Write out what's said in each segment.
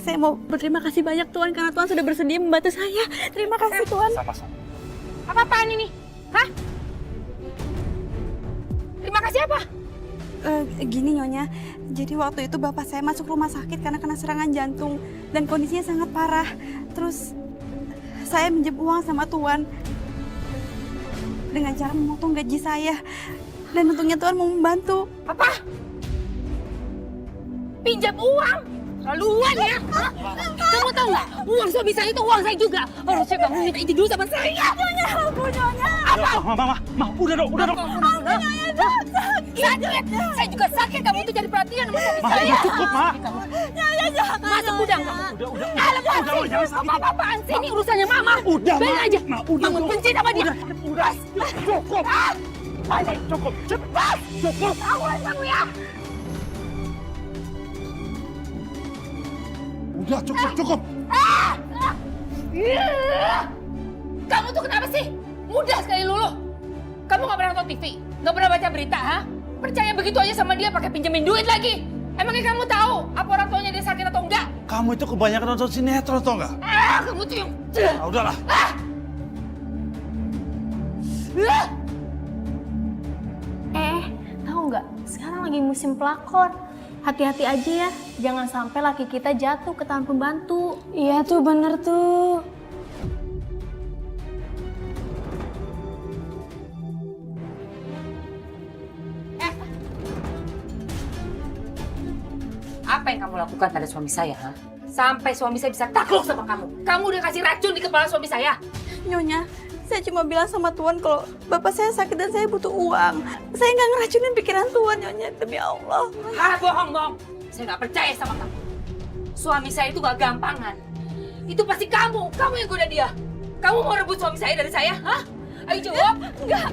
Saya mau berterima kasih banyak Tuan karena Tuan sudah bersedia membantu saya. Terima kasih Tuan. Sama-sama. Apa-apaan ini? Hah? Terima kasih apa? Gini Nyonya, jadi waktu itu bapak saya masuk rumah sakit karena kena serangan jantung dan kondisinya sangat parah. Terus saya minjem uang sama Tuan dengan cara memotong gaji saya. Dan untungnya Tuan mau membantu. Apa? Pinjam uang? Keluar ya? Kamu tahu nggak? Uang suami saya itu uang saya juga. Harusnya kamu minta izin dulu sama saya. Nyonya, ampun Nyonya. Ma, udah dong. Iya, saya juga sakit. Kamu tuh cari perhatian sama suami Ma, saya. udah cukup, Ma. Nyonya jangan. Masuk gudang kamu. Udah. Lepas sih. Apa-apaan sih? Ini urusannya Mama. Udah, Ma. Biarin aja. Ma, udah, Mama dong. benci sama dia. Udah. Cukup. Cukup. Cepat. Cukup. Awas kamu ya. Udah, cukup. Kamu tuh kenapa sih? Mudah sekali luluh. Kamu nggak pernah nonton TV? Nggak pernah baca berita, ha? Percaya begitu aja sama dia pakai pinjemin duit lagi. Emangnya kamu tahu apa orang tuanya dia sakit atau enggak? Kamu itu kebanyakan nonton sinetron, tau nggak? Kamu tuh yang... Ah, udahlah. Tahu nggak? Sekarang lagi musim pelakor. Hati-hati aja ya, jangan sampai laki kita jatuh ke tangan pembantu. Iya tuh bener tuh. Apa yang kamu lakukan pada suami saya, ha? Sampai suami saya bisa takluk sama kamu. Kamu udah kasih racun di kepala suami saya. Nyonya, saya cuma bilang sama Tuan kalau bapak saya sakit dan saya butuh uang. Saya nggak ngeracunin pikiran Tuan, Nyonya, demi Allah. Bohong. Saya nggak percaya sama kamu. Suami saya itu gak gampangan. Itu pasti kamu yang goda dia. Kamu mau rebut suami saya dari saya, hah? Ayo jawab. Enggak.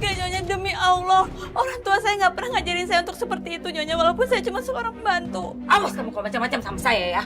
Enggak, Nyonya, demi Allah. Orang tua saya nggak pernah ngajarin saya untuk seperti itu, Nyonya. Walaupun saya cuma seorang pembantu. Awas kamu kalau macam-macam sama saya ya.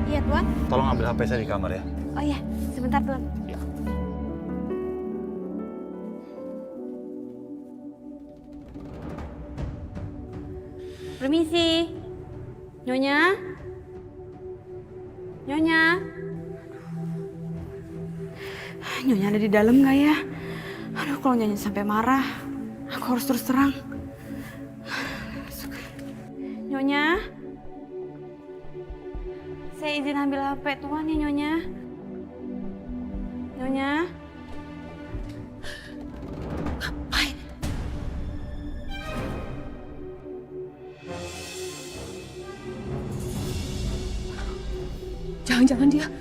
Iya, Tuan. Tolong ambil HP saya di kamar ya. Oh iya, sebentar, Tuan. Permisi. Nyonya? Nyonya? Nyonya ada di dalam nggak ya? Aduh, kalau Nyonya sampai marah, aku harus terus terang. Nyonya? Saya izin ambil HP Tuan ya, Nyonya. Nyonya? Ngapain? Jangan-jangan dia...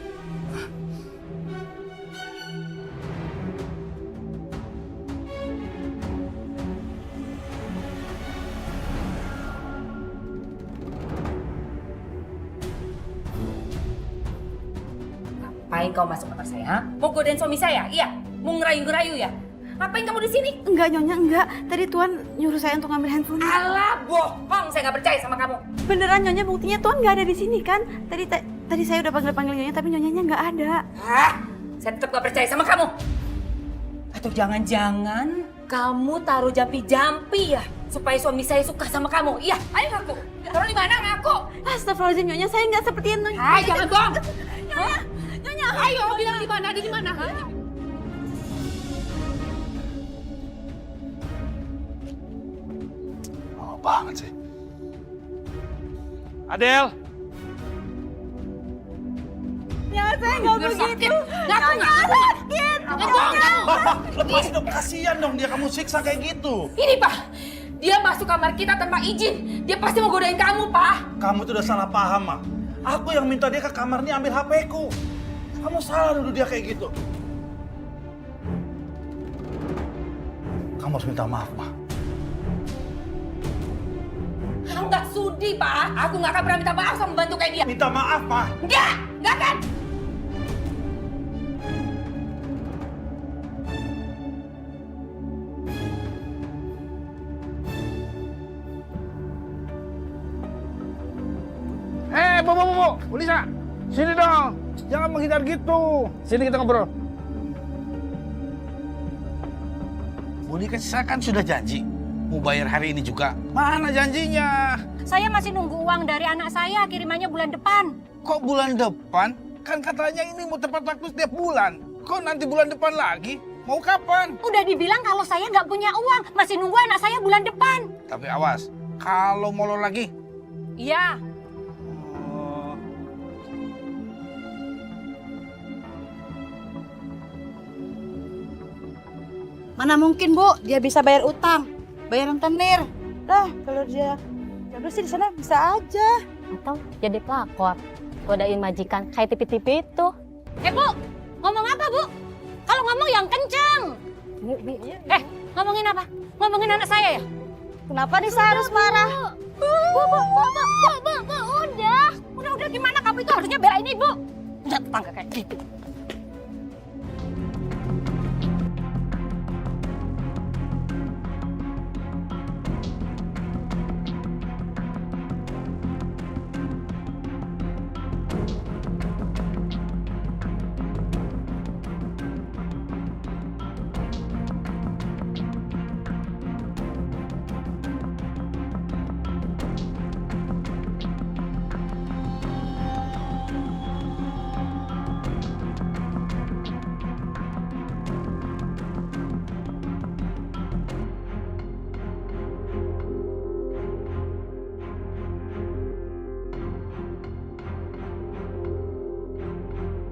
Ngapain kau masuk kamar saya, ha? Mau godain suami saya? Iya? Mau ngerayu-ngerayu ya? Ngapain kamu di sini? Enggak, Nyonya, enggak. Tadi Tuan nyuruh saya untuk ngambil handphone. Alah, bohong. Saya nggak percaya sama kamu. Beneran, Nyonya, buktinya Tuan nggak ada di sini kan? Tadi saya udah panggil Nyonya, tapi Nyonyanya nggak ada. Hah? Saya tetap nggak percaya sama kamu. Atau jangan-jangan kamu taruh jampi-jampi ya? Supaya suami saya suka sama kamu. Iya, ayo ngaku. Taruh di mana ngaku? Astagfirullahaladzim, Nyonya, saya nggak seperti itu. Hai, jangan bohong. Nyonya, Nyonya. Ayo, bilang di mana? Di mana? Ha? Oh, banget sih. Adel! Ya, saya nggak Biar begitu. sakit. Ngaku nggak? Sakit. Nggak bohong kamu. Bapak, lepasin dong. Kasihan dong dia kamu siksa kayak gitu. Ini, Pak. Dia masuk kamar kita tanpa izin. Dia pasti mau godain kamu, Pak. Kamu tuh udah salah paham, Mak. Aku yang minta dia ke kamar nih ambil HP-ku. Kamu salah nuduh dia kayak gitu. Kamu harus minta maaf, Mak. Kamu nggak sudi, Pak. Aku nggak akan pernah minta maaf sama pembantu kayak dia. Minta maaf, Mak. Nggak kan? Bu Lisa, sini dong. Jangan menghindar gitu. Sini kita ngobrol. Bu Lisa kan sudah janji mau bayar hari ini juga. Mana janjinya? Saya masih nunggu uang dari anak saya, kirimannya bulan depan. Kok bulan depan? Kan katanya ini mau tepat waktu setiap bulan. Kok nanti bulan depan lagi? Mau kapan? Udah dibilang kalau saya nggak punya uang, masih nunggu anak saya bulan depan. Tapi awas, kalau molor lagi. Iya. Mana mungkin, Bu, dia bisa bayar utang, bayar rentenir. Lah, kalau dia jodoh sih di sana bisa aja. Atau jadi pelakor, godain majikan kayak TV-TV itu. Bu, ngomong apa, Bu? Kalau ngomong yang kenceng. Ngomongin apa? Ngomongin anak saya ya? Kenapa Nisa harus marah? Bu, udah gimana kamu itu harusnya belain ibu. Udah tetangga kayak gitu.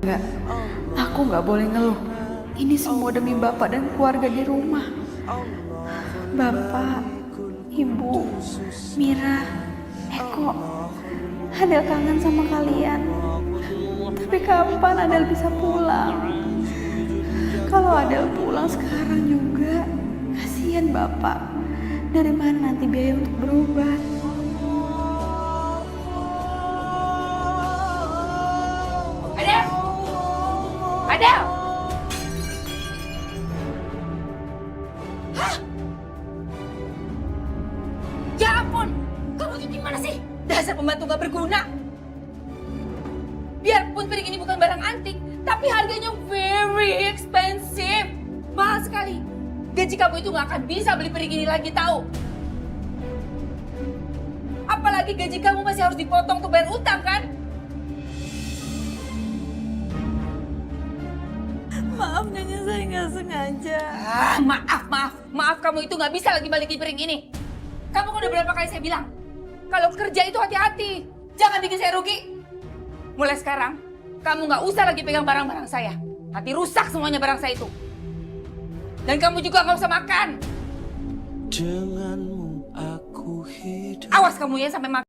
Enggak, aku nggak boleh ngeluh. Ini semua demi Bapak dan keluarga di rumah. Bapak, Ibu, Mira, Eko, Adel kangen sama kalian. Tapi kapan Adel bisa pulang? Kalau Adel pulang sekarang juga, kasihan Bapak. Dari mana nanti biaya untuk berobat? Adel! Hah? Ya ampun! Kamu tuh gimana sih? Dasar pembantu gak berguna! Biarpun piring ini bukan barang antik, tapi harganya very expensive. Mahal sekali. Gaji kamu itu gak akan bisa beli piring ini lagi, tahu? Apalagi gaji kamu masih harus dipotong untuk bayar utang, kan? Maaf Nyonya, saya nggak sengaja. Maaf kamu itu nggak bisa lagi balikin piring ini. Kamu kan udah berapa kali saya bilang, kalau kerja itu hati-hati, jangan bikin saya rugi. Mulai sekarang, kamu nggak usah lagi pegang barang-barang saya. Nanti rusak semuanya barang saya itu. Dan kamu juga nggak usah makan. Denganmu aku hidup. Awas kamu ya sampai makan.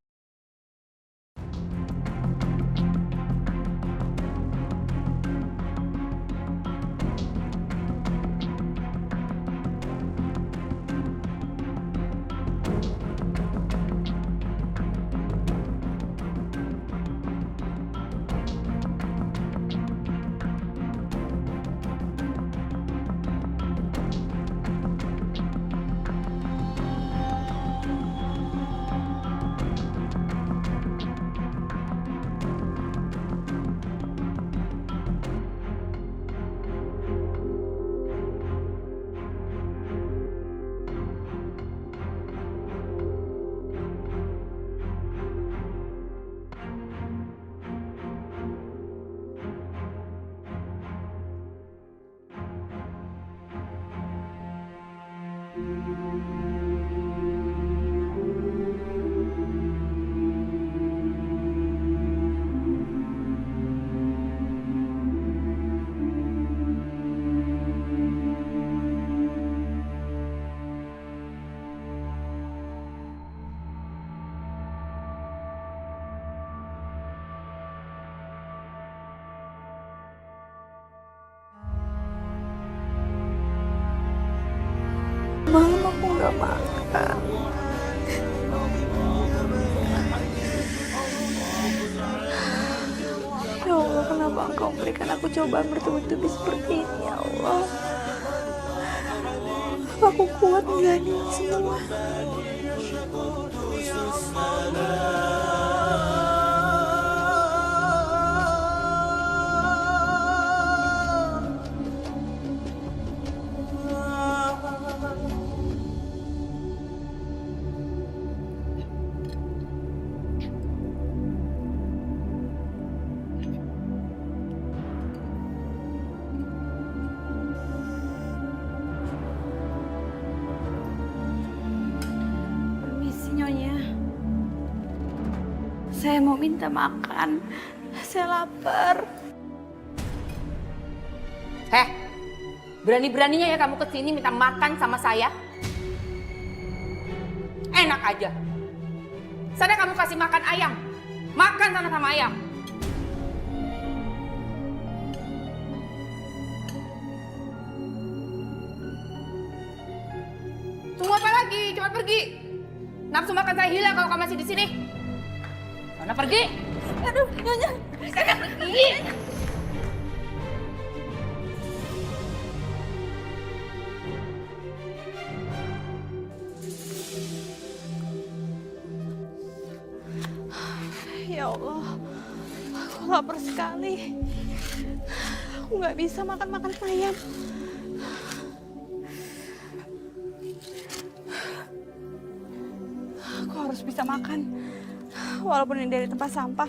berikan aku cobaan bertubi-tubi seperti ini, ya Allah. Apa aku kuat menjalani ini semua? Nyonya, saya mau minta makan. Saya lapar. Berani-beraninya ya kamu kesini minta makan sama saya? Enak aja. Sana kamu kasih makan ayam. Makan sana sama ayam. Tunggu apa lagi? Cepat pergi. Nafsu makan saya hilang kalau kamu masih di sini. Sana pergi. Aduh, Nyonya. Sana pergi. Ya Allah, aku lapar sekali. Aku nggak bisa makan ayam. Aku harus bisa makan, walaupun ini dari tempat sampah.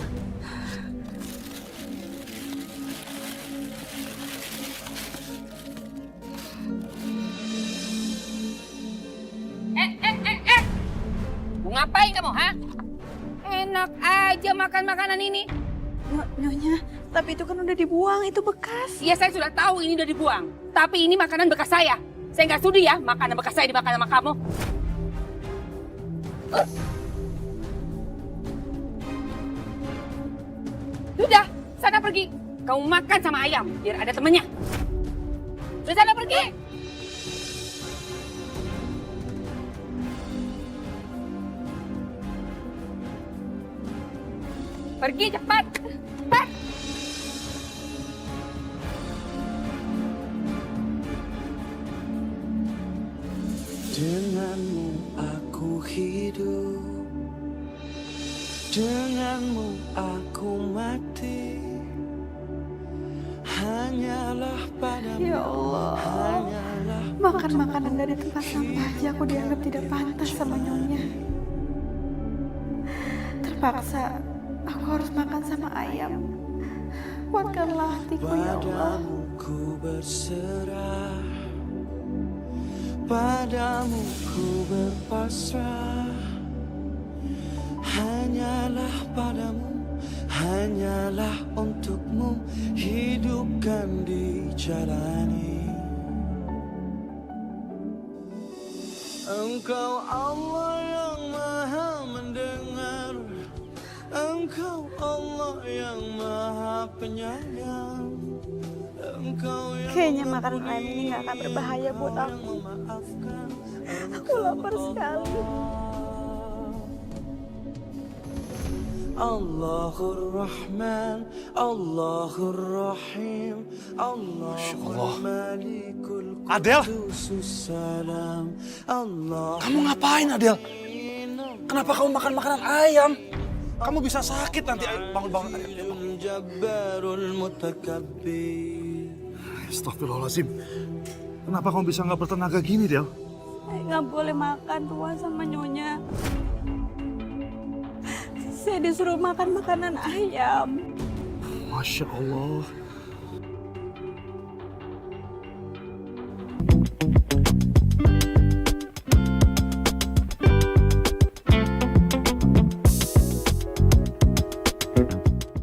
Mau ngapain kamu, ha? Enak aja makan makanan ini. Nyonya, tapi itu kan udah dibuang, itu bekas. Iya, saya sudah tahu ini udah dibuang. Tapi ini makanan bekas saya. Saya nggak sudi ya makanan bekas saya dimakan sama kamu. Sudah, sana pergi. Kamu makan sama ayam, biar ada temennya. Sudah, sana pergi. Pergi cepat. Cepat. Denganmu aku hidup, denganmu aku mati. Hanyalah padamu. Ya Allah, makan makanan dari tempat sampah aja aku dianggap tidak pantas sama Nyonya. Terpaksa aku harus makan sama ayam. Kuatkanlah hatiku, ya Allah. Padamu ku berserah, padamu ku berpasrah. Hanyalah padamu, hanyalah untukmu, hidupkan dijalani. Engkau Allah yang maha mendengar, Engkau Allah yang maha penyayang. Engkau yang Kayaknya makanan ayam ini gak akan berbahaya buat aku. Aku lapar sekali. Allahur Rahman, Allahur Rahim, Allahul Malikul Adel? Qudusus Salam. Allah. Kamu ngapain, Adel? Kenapa kamu makan makanan ayam? Kamu bisa sakit nanti. Ayo, bangun, Adel. Jabbarul Mutakabbir. Astagfirullahaladzim. Kenapa kamu bisa nggak bertenaga gini, Del? Saya nggak boleh makan Tuan sama Nyonya. Saya disuruh makan makanan ayam. Masya Allah.